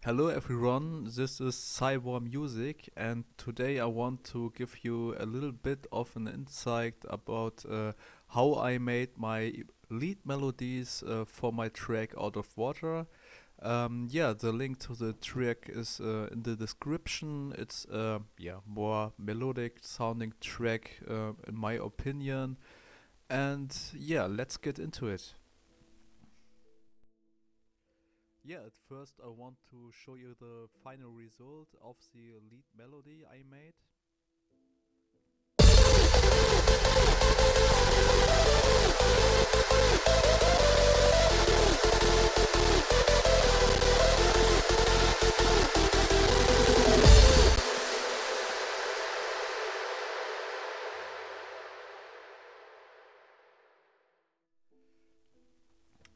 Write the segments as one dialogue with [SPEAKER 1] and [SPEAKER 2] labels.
[SPEAKER 1] Hello everyone, this is Cyber Music, and today I want to give you a little bit of an insight about how I made my lead melodies for my track Out of Water. Yeah, the link to the track is in the description. It's more melodic sounding track in my opinion, and yeah, let's get into it. Yeah, at first I want to show you the final result of the lead melody I made.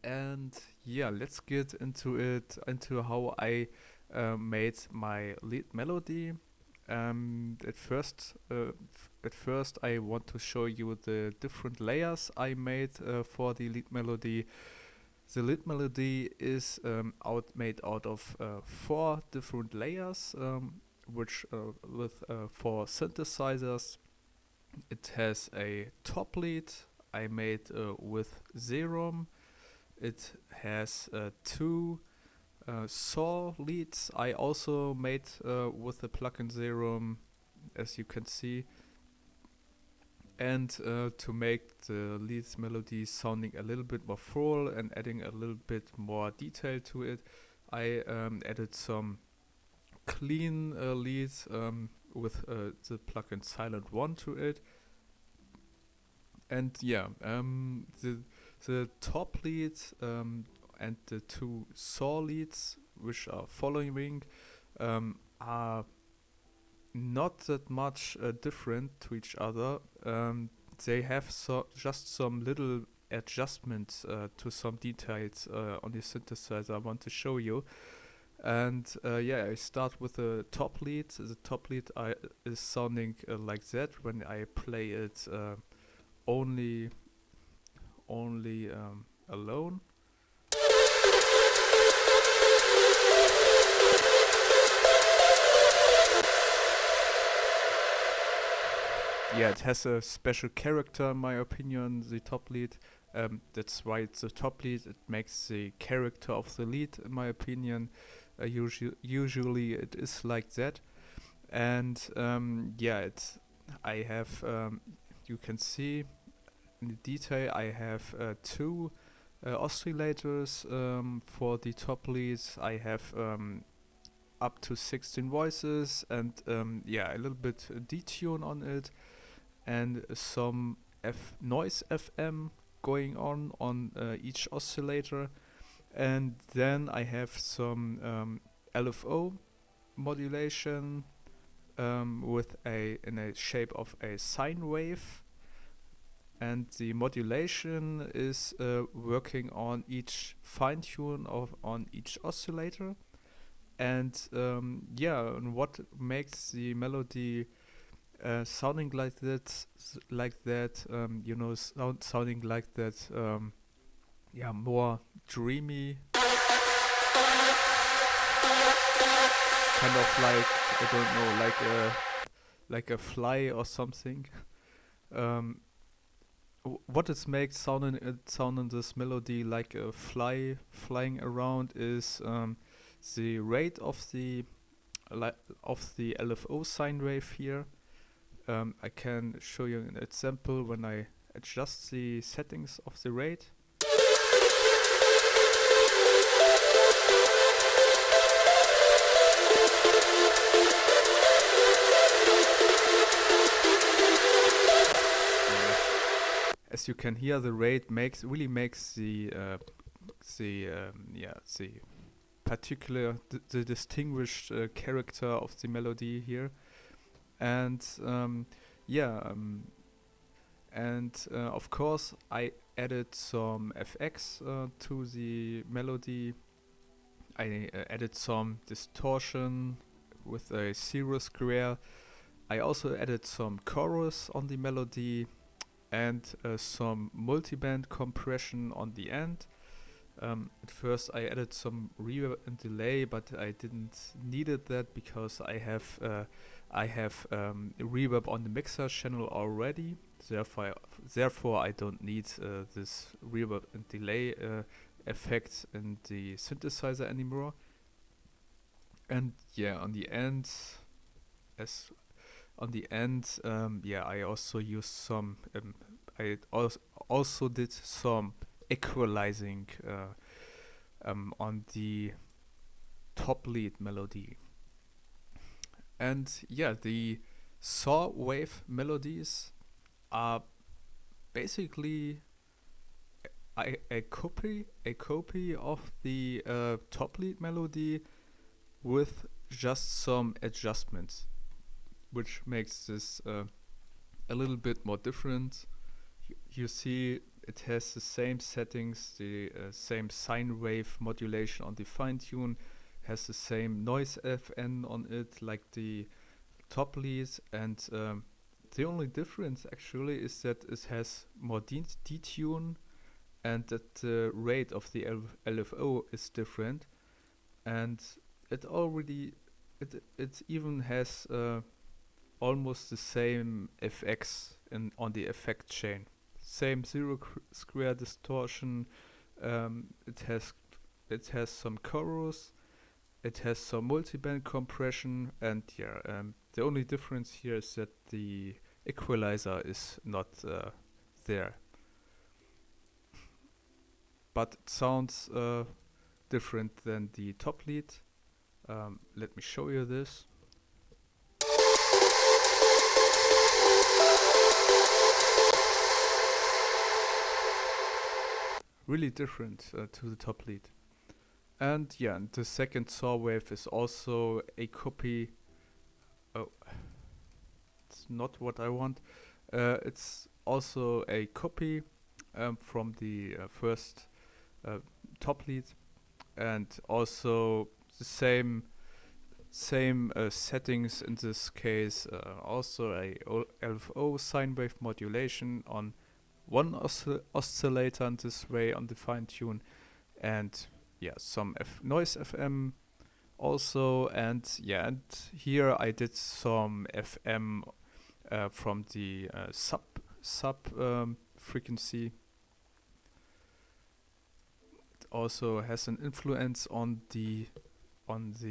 [SPEAKER 1] And yeah, let's get into it, into how I made my lead melody. At first, I want to show you the different layers I made for the lead melody. The lead melody is made out of four different layers, which with four synthesizers. It has a top lead I made with Serum. It has two saw leads I also made with the plugin Serum, as you can see. And to make the lead melody sounding a little bit more full and adding a little bit more detail to it, I added some clean leads with the plugin Silent One to it. And yeah, the top lead and the two saw leads, which are following, are not that much different to each other. They have just some little adjustments to some details on the synthesizer I want to show you. And yeah, I start with the top lead. The top lead is sounding like that when I play it only alone. Yeah, it has a special character in my opinion, the top lead. That's why it's the top lead. It makes the character of the lead in my opinion. Usually it is like that. And yeah, I have you can see in the detail I have two oscillators for the top leads. I have up to 16 voices and yeah, a little bit detune on it and some noise FM going on each oscillator. And then I have some LFO modulation with in a shape of a sine wave, and the modulation is working on each fine tune of on each oscillator. And yeah, and what makes the melody sounding like that, sounding like that, yeah, more dreamy, kind of like, I don't know, like a fly or something. Um, what it makes sounding this melody like a fly flying around is the rate of the LFO sine wave here. I can show you an example when I adjust the settings of the rate. As you can hear, the rate really makes the particular the distinguished character of the melody here. And yeah, and of course I added some FX to the melody. I added some distortion with a zero square. I also added some chorus on the melody and some multiband compression on the end. At first I added some reverb and delay, but I didn't needed that because I have reverb on the mixer channel already. Therefore I don't need this reverb and delay effect in the synthesizer anymore. And yeah, as on the end, yeah, I also used some. I also did some equalizing on the top lead melody. And yeah, the saw wave melodies are basically a copy of the top lead melody with just some adjustments, which makes this a little bit more different. You see, it has the same settings, the same sine wave modulation on the fine tune, has the same noise FN on it, like the top leads, and the only difference actually is that it has more detune and that the rate of the LFO is different, and it already it even has almost the same FX on the effect chain. Same square distortion. It has some chorus. It has some multiband compression, and yeah, the only difference here is that the equalizer is not there. But it sounds different than the top lead. Let me show you this. Really different to the top lead. And yeah, and the second saw wave is also a copy. Oh, it's not what I want. It's also a copy from the first top lead, and also the same settings in this case. Also a LFO sine wave modulation on one oscillator in this way on the fine tune, and yeah, some noise FM also, and yeah, and here I did some FM from the sub frequency. It also has an influence on the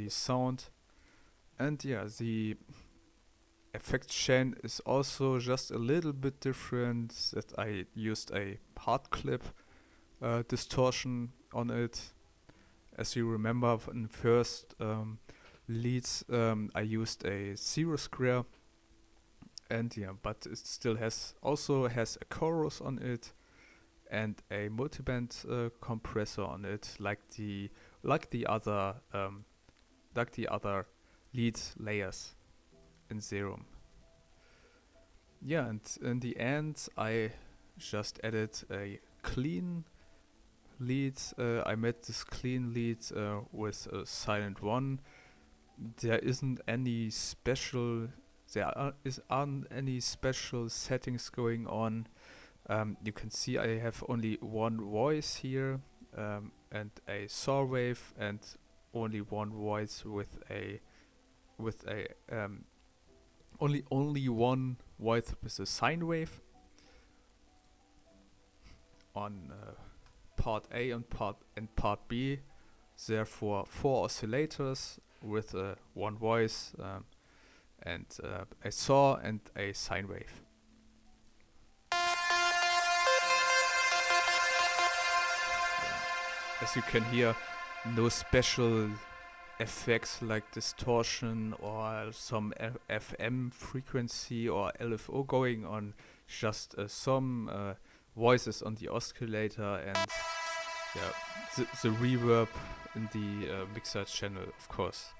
[SPEAKER 1] sound, and yeah, the effect chain is also just a little bit different. That I used a hard clip distortion on it. As you remember in the first leads, I used a zero square, and yeah, but it still has a chorus on it and a multiband compressor on it, like the other lead layers in Serum. Yeah, and in the end, I just added a clean lead. I made this clean lead with a silent one. There isn't any special. Aren't any special settings going on. You can see I have only one voice here, and a saw wave, and only one voice with a only one voice with a sine wave on part A and part B. Therefore, 4 oscillators with one voice and a saw and a sine wave. As you can hear, no special effects like distortion or some FM frequency or LFO going on, just some voices on the oscillator and yeah, the reverb in the mixer channel, of course.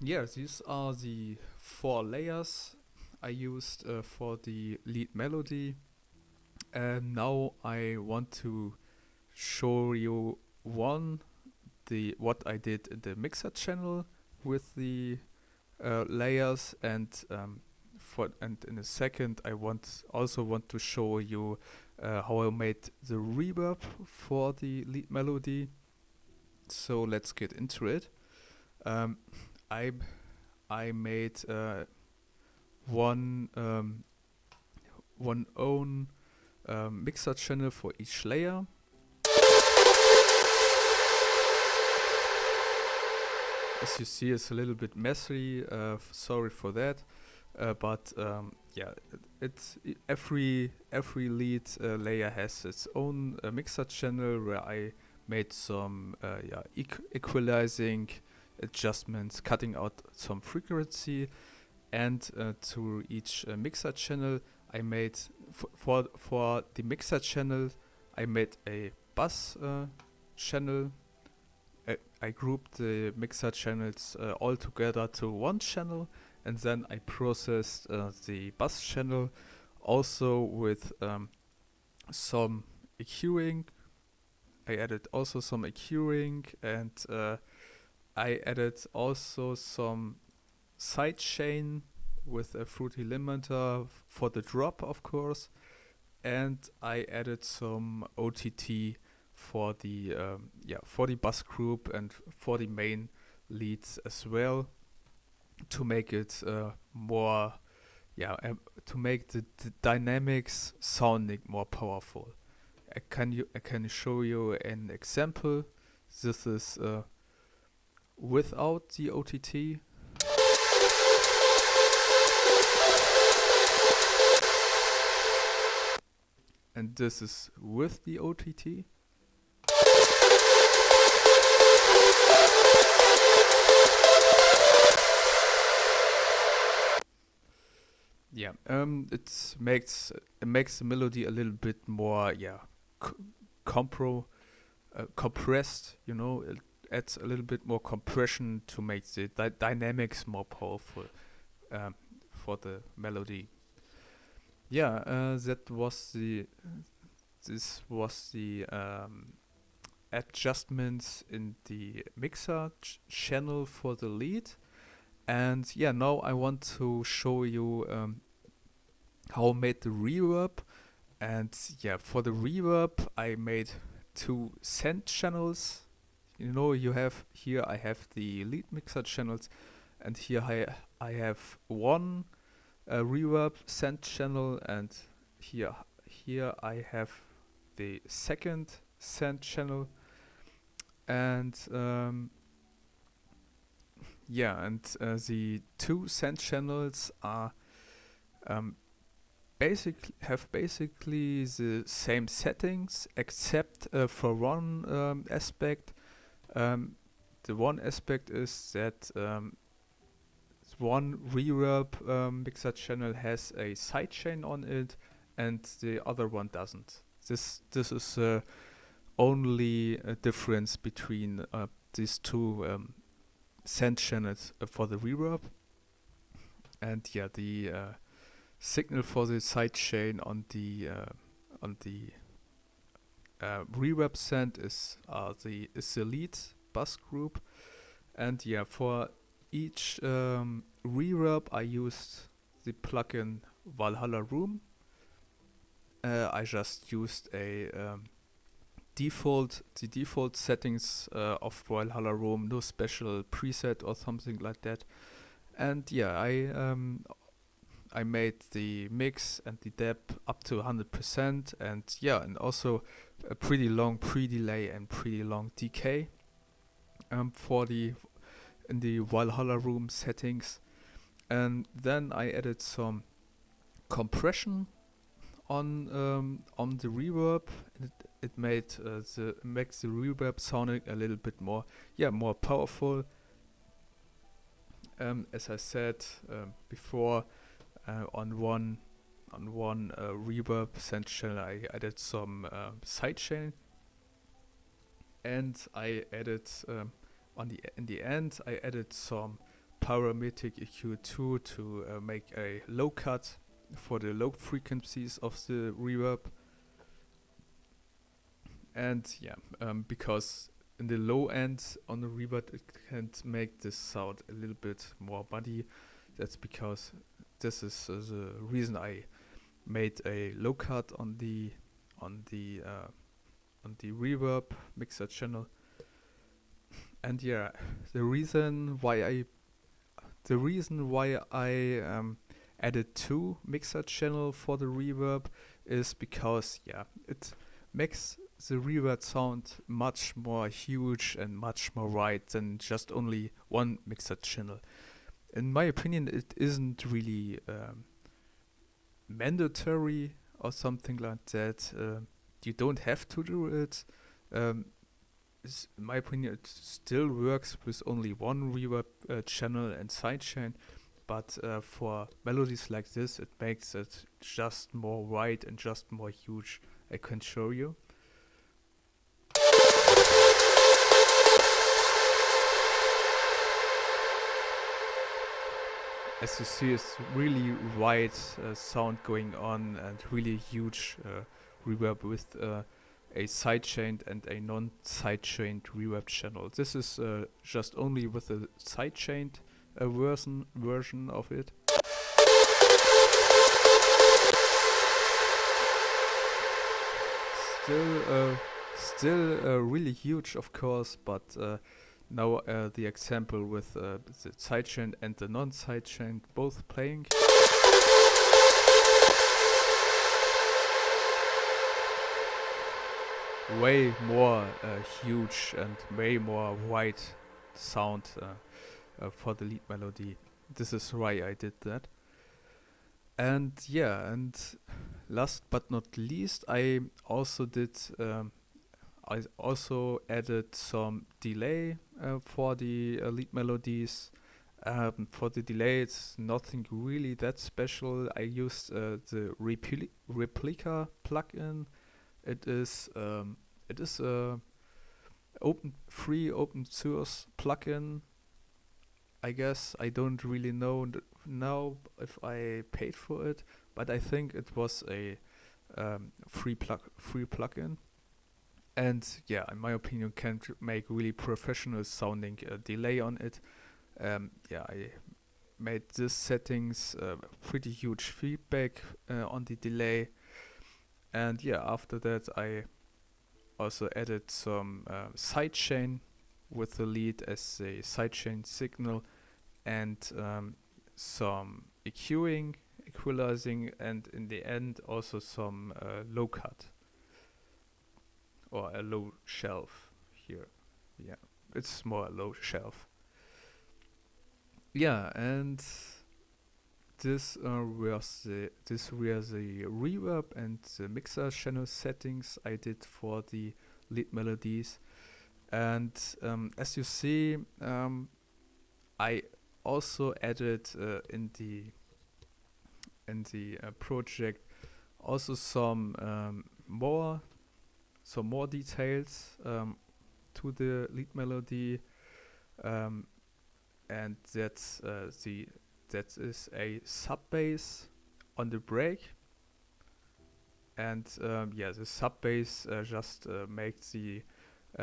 [SPEAKER 1] Yeah, these are the 4 layers I used for the lead melody. And now I want to show you what I did in the mixer channel with the layers, and in a second I also want to show you how I made the reverb for the lead melody. So let's get into it. Um, I I made one one own mixer channel for each layer. As you see, it's a little bit messy. Sorry for that. But yeah, every lead layer has its own mixer channel where I made some equalizing adjustments, cutting out some frequency, and to each mixer channel I made for the mixer channel I made a bass channel. I grouped the mixer channels all together to one channel, and then I processed the bass channel also with some EQing. I added also some EQing, and I added also some sidechain with a fruity limiter for the drop, of course, and I added some OTT for the for the bass group and for the main leads as well, to make it more to make the dynamics sounding more powerful. I can show you an example. This is without the OTT. And this is with the OTT. Yeah, it makes the melody a little bit more compressed. You know, it adds a little bit more compression to make the dynamics more powerful for the melody. Yeah, this was the adjustments in the mixer channel for the lead. And yeah, now I want to show you how I made the reverb. And yeah, for the reverb, I made two send channels. You know, I have the lead mixer channels, and here I have one reverb send channel, and here I have the second send channel, and the two send channels are basically the same settings, except for one aspect. The one aspect is that one reverb mixer channel has a sidechain on it, and the other one doesn't. This is the only difference between these two send channels for the reverb. And yeah, the signal for the sidechain on the reverb send is the lead bass group. And yeah, for each reverb I used the plugin Valhalla Room. I just used a default settings of Valhalla Room, no special preset or something like that. And yeah, I made the mix and the depth up to 100%, and yeah, and also a pretty long pre-delay and pretty long decay for the in the Valhalla Room settings. And then I added some compression on the reverb. It makes the reverb sounding a little bit more powerful. As I said before, on one reverb send channel I added some sidechain, and I added in the end I added some parametric EQ2 to make a low cut for the low frequencies of the reverb. And yeah, because in the low end on the reverb it can make this sound a little bit more muddy. That's because this is the reason I made a low cut on the on the reverb mixer channel. And yeah, the reason why I added two mixer channel for the reverb is because it makes the reverb sound much more huge and much more wide than just only one mixer channel. In my opinion, it isn't really mandatory or something like that. You don't have to do it. Um, in my opinion, it still works with only one reverb channel and sidechain, but for melodies like this, it makes it just more wide and just more huge. I can show you. As you see, it's really wide sound going on and really huge reverb with a sidechained and a non-sidechained reverb channel. This is just only with a sidechained version of it. Still really huge, of course, but now the example with the sidechain and the non-sidechain both playing. Way more huge and way more wide sound for the lead melody. This is why I did that. And yeah, and last but not least, I also added some delay for the lead melodies. For the delay, it's nothing really that special. I used the replica plugin. It is a free open source plugin. I guess I don't really know now if I paid for it, but I think it was a free plugin. And yeah, in my opinion, can make really professional sounding delay on it. I made these settings pretty huge feedback on the delay. And yeah, after that I also added some sidechain with the lead as a sidechain signal, and some EQing, equalizing, and in the end also some low cut or a low shelf here. Yeah, it's more a low shelf. Yeah, and this were the reverb and the mixer channel settings I did for the Lead-Melodies. And as you see, I also added in the project also some more details to the lead melody, and that is a sub bass on the break, and the sub bass just makes the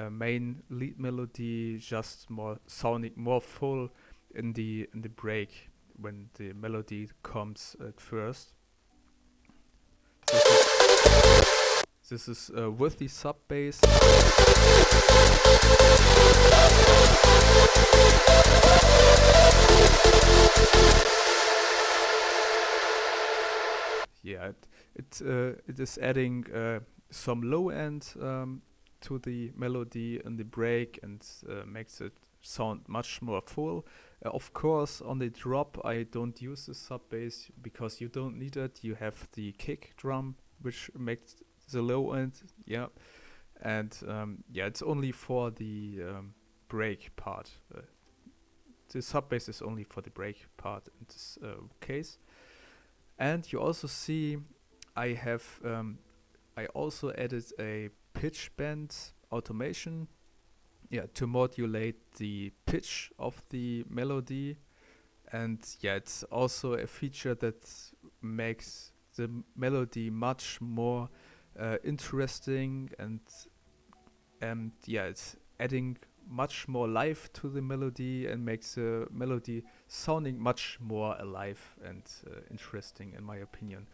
[SPEAKER 1] main lead melody just sounding more full in the break when the melody comes at first. This is with the sub bass. Yeah, it is adding some low end to the melody in the break, and makes it sound much more full. Of course, on the drop I don't use the sub bass because you don't need it. You have the kick drum, which makes the low end, and it's only for the break part. The sub bass is only for the break part in this case. And you also see I also added a pitch bend automation, to modulate the pitch of the melody. And it's also a feature that makes the melody much more interesting, and it's adding much more life to the melody and makes the melody sounding much more alive and interesting, in my opinion.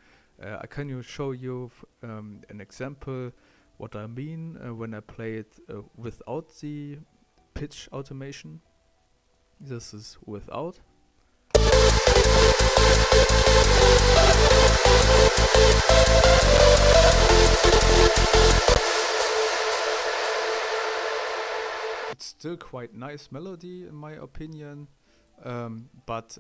[SPEAKER 1] I can show you an example what I mean when I play it without the pitch automation. This is without. It's still quite nice melody in my opinion, but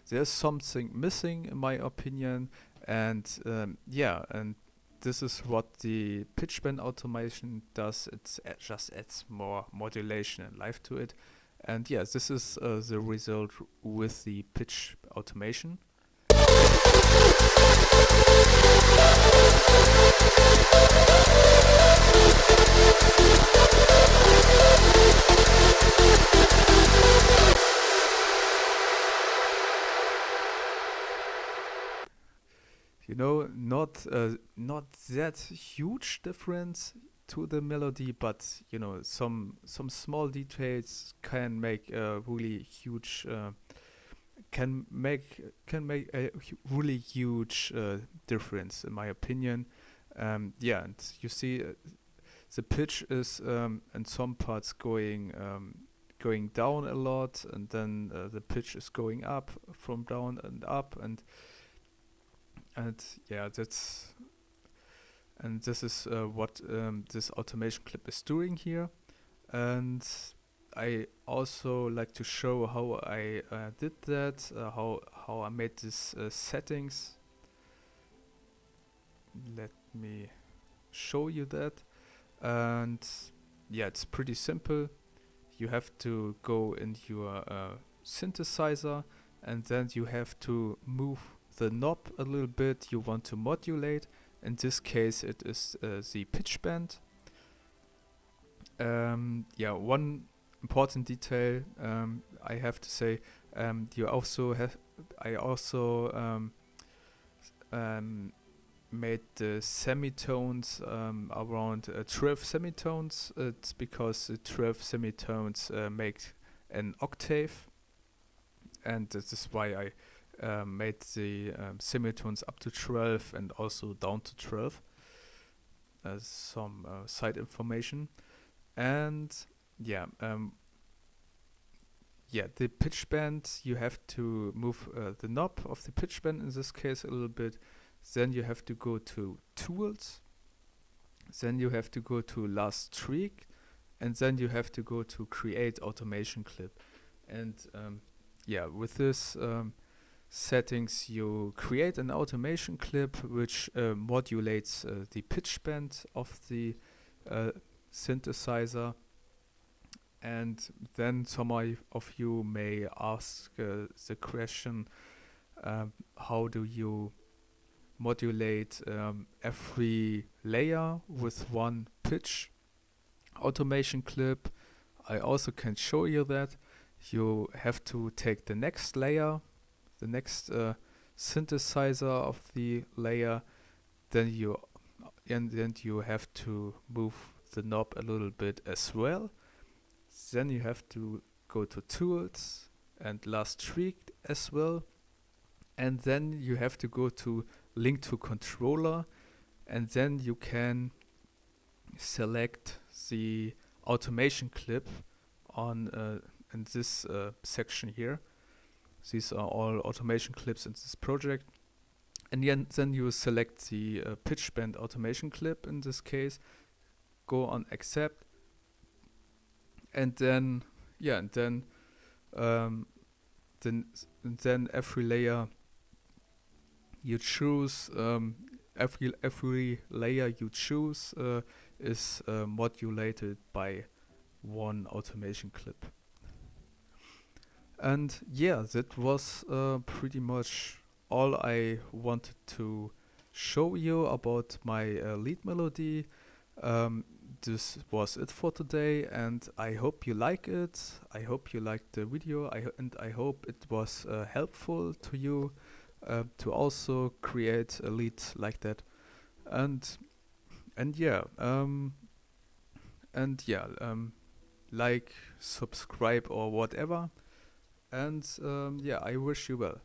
[SPEAKER 1] there's something missing in my opinion, and and this is what the pitch bend automation does. It just adds more modulation and life to it, and yeah, this is the result with the pitch automation. You know, not that huge difference to the melody, but you know, some small details can make a really huge can make a really huge difference in my opinion. Yeah, and you see, the pitch is in some parts going down a lot, and then the pitch is going up from down and up, and yeah, this is what this automation clip is doing here. And I also like to show how I did that, how I made these settings. Let me show you that. And yeah, it's pretty simple. You have to go in your synthesizer, and then you have to move the knob a little bit you want to modulate. In this case, it is the pitch bend. Yeah, one important detail I have to say, you also have I also made the semitones around 12 semitones. It's because the 12 semitones make an octave, and this is why I made the semitones up to 12 and also down to 12 as some side information. And yeah, the pitch bend, you have to move the knob of the pitch bend in this case a little bit. Then you have to go to tools, then you have to go to last streak, and then you have to go to create automation clip. And yeah, with this settings, you create an automation clip which modulates the pitch bend of the synthesizer. And then some of you may ask the question, how do you modulate every layer with one pitch automation clip? I also can show you that. You have to take the next layer, the next synthesizer of the layer, then you have to move the knob a little bit as well. Then you have to go to tools and last streak as well, and then you have to go to link to controller, and then you can select the automation clip on in this section here. These are all automation clips in this project, and then you select the pitch bend automation clip in this case, go on accept, and then then every layer you choose, every layer you choose is modulated by one automation clip. And yeah, that was pretty much all I wanted to show you about my Lead-Melody. This was it for today, and I hope you like it. I hope you liked the video, and I hope it was helpful to you to also create a lead like that. And like, subscribe or whatever. And I wish you well.